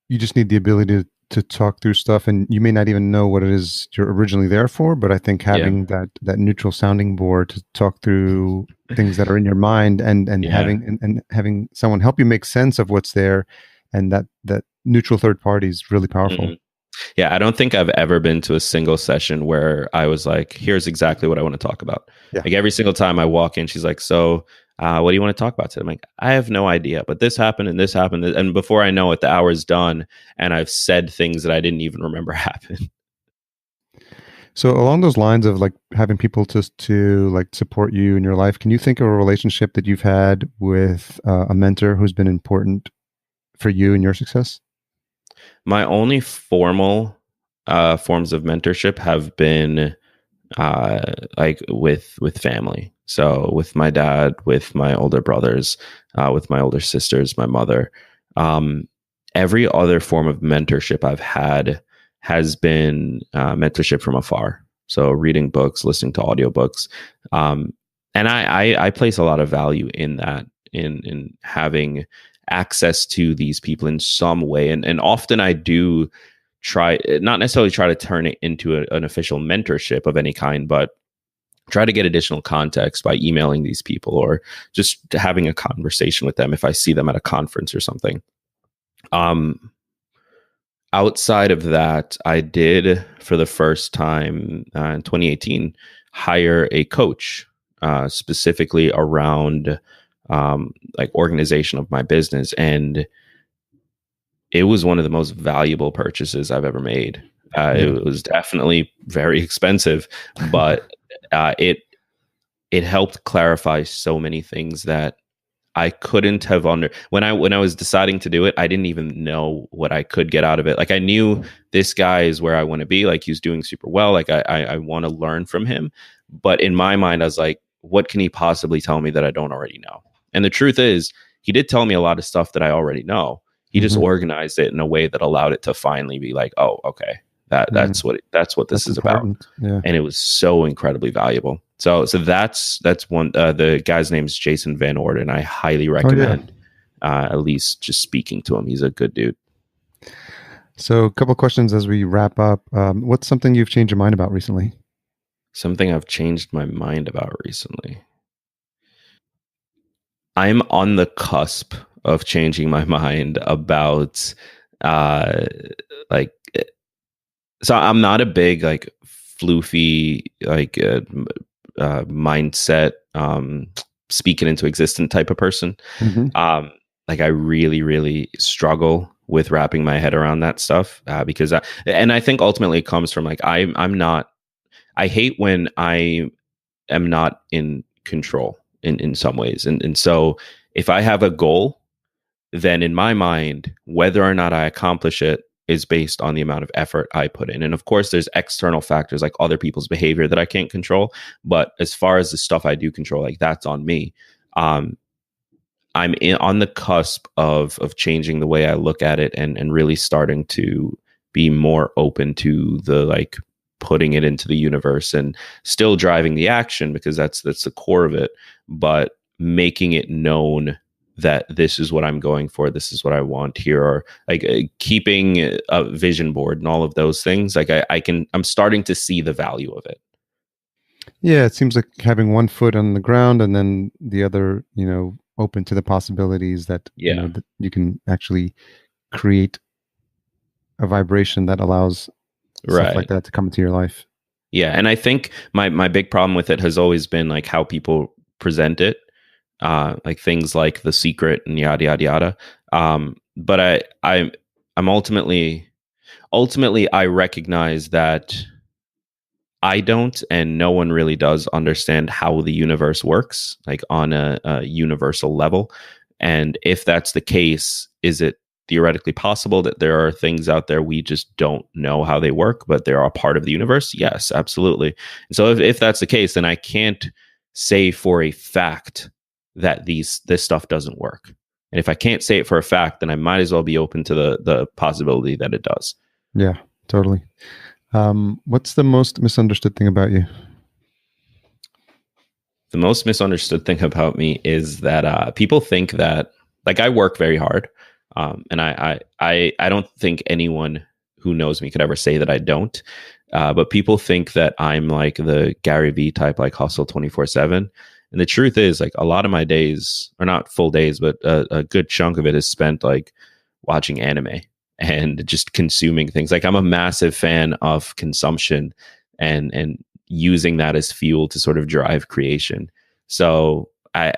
B: you just need the ability to talk through stuff, and you may not even know what it is you're originally there for. But I think
A: Yeah.
B: having that neutral sounding board to talk through things that are in your mind, and
A: Yeah.
B: having someone help you make sense of what's there, and that neutral third party is really powerful.
A: Mhm. Yeah, I don't think I've ever been to a single session where I was like, here's exactly what I want to talk about.
B: Yeah.
A: Like every single time I walk in, she's like, so what do you want to talk about today? I'm like, I have no idea, but this happened and this happened. And before I know it, the hour's done and I've said things that I didn't even remember happened.
B: So along those lines of like having people to like support you in your life, can you think of a relationship that you've had with a mentor who's been important for you and your success?
A: My only formal forms of mentorship have been like with family. So with my dad, with my older brothers, with my older sisters, my mother. Um, every other form of mentorship I've had has been mentorship from afar. So reading books, listening to audiobooks. And I place a lot of value in that, in having access to these people in some way. And often I do try, not necessarily try to turn it into an official mentorship of any kind, but try to get additional context by emailing these people or just having a conversation with them if I see them at a conference or something. Um, Outside of that, I did for the first time in 2018 hire a coach specifically around like organization of my business, and it was one of the most valuable purchases I've ever made.
B: Yeah.
A: It was definitely very expensive, but it helped clarify so many things that I couldn't have when I was deciding to do it. I didn't even know what I could get out of it. Like I knew this guy is where I want to be. Like he's doing super well. Like I want to learn from him. But in my mind, I was like, what can he possibly tell me that I don't already know? And the truth is, he did tell me a lot of stuff that I already know. He just
B: Mhm.
A: organized it in a way that allowed it to finally be like, oh, okay, that's what this
B: That's
A: is about.
B: important. Yeah.
A: And it was so incredibly valuable. So that's one. The guy's name is Jason Van Orden. I highly
B: Oh yeah.
A: recommend at least just speaking to him. He's a good dude.
B: So a couple questions as we wrap up. What's something you've changed your mind about recently?
A: Something I've changed my mind about recently. I'm on the cusp of changing my mind about uh like so I'm not a big like floofy like mindset speak it into existence type of person.
B: Mm-hmm.
A: Like I really, really struggle with wrapping my head around that stuff and I think ultimately it comes from like I'm not. I hate when I am not in control in some ways, and so if I have a goal, then in my mind, whether or not I accomplish it is based on the amount of effort I put in. And of course, there's external factors like other people's behavior that I can't control. But as far as the stuff I do control, like that's on me. Um, on the cusp of changing the way I look at it and really starting to be more open to the like putting it into the universe and still driving the action because that's the core of it, but making it known that this is what I'm going for. This is what I want. Here are like keeping a vision board and all of those things. Like I'm starting to see the value of it.
B: Yeah, it seems like having one foot on the ground and then the other, open to the possibilities that,
A: Yeah.
B: that you can actually create a vibration that allows stuff like that to come into your life.
A: Yeah. And I think my big problem with it has always been like how people present it. Like things like The Secret and yada yada yada. But I'm ultimately I recognize that I don't, and no one really does understand how the universe works, like on a universal level. And if that's the case, is it theoretically possible that there are things out there we just don't know how they work, but they're a part of the universe? Yes, absolutely. And so if that's the case, then I can't say for a fact that this stuff doesn't work. And if I can't say it for a fact, then I might as well be open to the possibility that it does.
B: Yeah, totally. What's the most misunderstood thing about you?
A: The most misunderstood thing about me is that people think that like I work very hard, and I don't think anyone who knows me could ever say that I don't. But people think that I'm like the Gary Vee type, like hustle 24/7. And the truth is, like a lot of my days, or not full days, but a good chunk of it is spent like watching anime and just consuming things. Like I'm a massive fan of consumption and using that as fuel to sort of drive creation. So I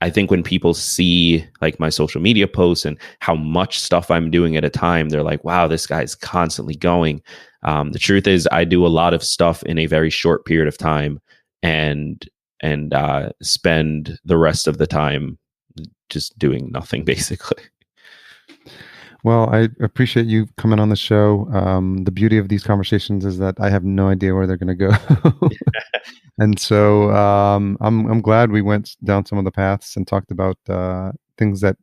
A: think when people see like my social media posts and how much stuff I'm doing at a time, they're like, wow, this guy's constantly going. The truth is I do a lot of stuff in a very short period of time and spend the rest of the time just doing nothing basically.
B: Well, I appreciate you coming on the show. The beauty of these conversations is that I have no idea where they're going to go. And so I'm glad we went down some of the paths and talked about things that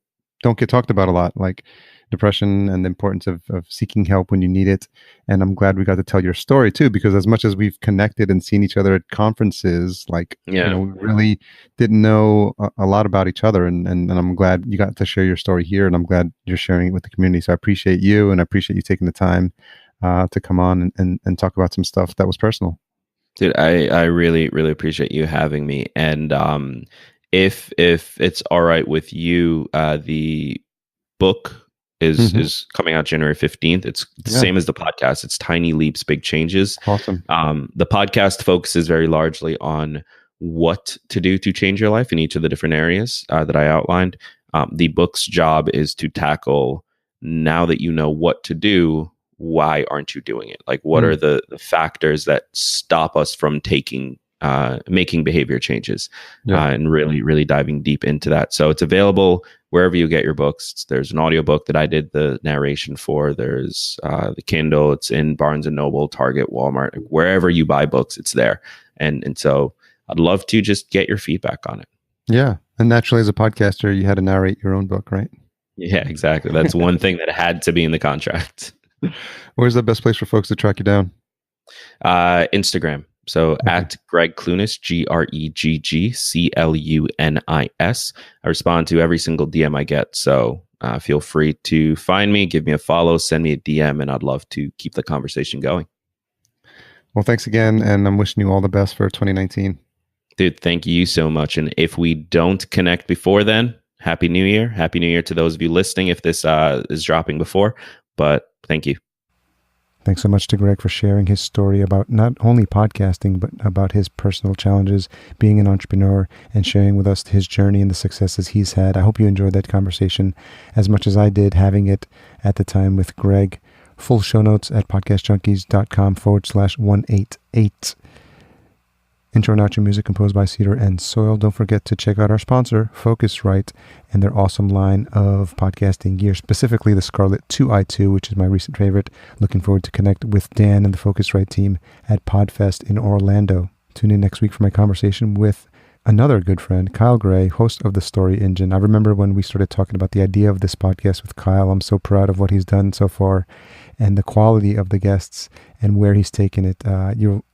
B: don't get talked about a lot, like depression and the importance of seeking help when you need it. And I'm glad we got to tell your story too, because as much as we've connected and seen each other at conferences, like, we really didn't know a lot about each other. And I'm glad you got to share your story here, and I'm glad you're sharing it with the community. So I appreciate you, and I appreciate you taking the time to come on and talk about some stuff that was personal.
A: Dude, I really, really appreciate you having me. And if it's all right with you, the book is coming out January 15th. It's the same as the podcast. It's Tiny Leaps, Big Changes.
B: Awesome.
A: The podcast focuses very largely on what to do to change your life in each of the different areas that I outlined. The book's job is to tackle, now that you know what to do, why aren't you doing it? Like, what are the factors that stop us from making behavior changes, and really, really diving deep into that. So it's available wherever you get your books. There's an audiobook that I did the narration for. There's the Kindle. It's in Barnes and Noble, Target, Walmart, wherever you buy books, it's there. And so I'd love to just get your feedback on it.
B: Yeah. And naturally, as a podcaster, you had to narrate your own book, right?
A: Yeah, exactly. That's one thing that had to be in the contract.
B: Where's the best place for folks to track you down?
A: Instagram. So at Gregg Clunis, GreggClunis. I respond to every single DM I get. So feel free to find me, give me a follow, send me a DM, and I'd love to keep the conversation going.
B: Well, thanks again. And I'm wishing you all the best for 2019.
A: Dude, thank you so much. And if we don't connect before then, Happy New Year. Happy New Year to those of you listening if this is dropping before. But thank you.
B: Thanks so much to Gregg for sharing his story about not only podcasting, but about his personal challenges, being an entrepreneur, and sharing with us his journey and the successes he's had. I hope you enjoyed that conversation as much as I did having it at the time with Gregg. Full show notes at podcastjunkies.com/188. Intro and outro music composed by Cedar and Soil. Don't forget to check out our sponsor, Focusrite, and their awesome line of podcasting gear, specifically the Scarlett 2i2, which is my recent favorite. Looking forward to connect with Dan and the Focusrite team at PodFest in Orlando. Tune in next week for my conversation with another good friend, Kyle Gray, host of The Story Engine. I remember when we started talking about the idea of this podcast with Kyle. I'm so proud of what he's done so far and the quality of the guests and where he's taken it.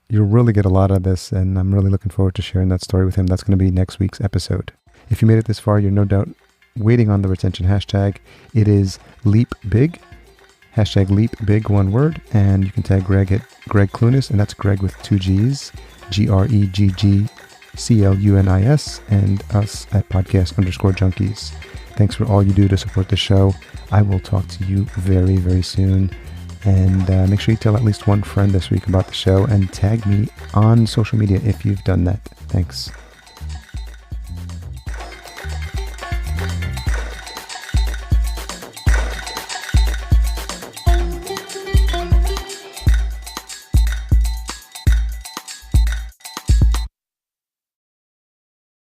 B: You'll really get a lot of this, and I'm really looking forward to sharing that story with him. That's going to be next week's episode. If you made it this far, you're no doubt waiting on the retention hashtag. It is Leap Big, hashtag Leap Big, one word, and you can tag Gregg at Gregg Clunis, and that's Gregg with 2 G's, GreggClunis, and us at podcast_junkies. Thanks for all you do to support the show. I will talk to you very, very soon. And make sure you tell at least one friend this week about the show and tag me on social media if you've done that. Thanks.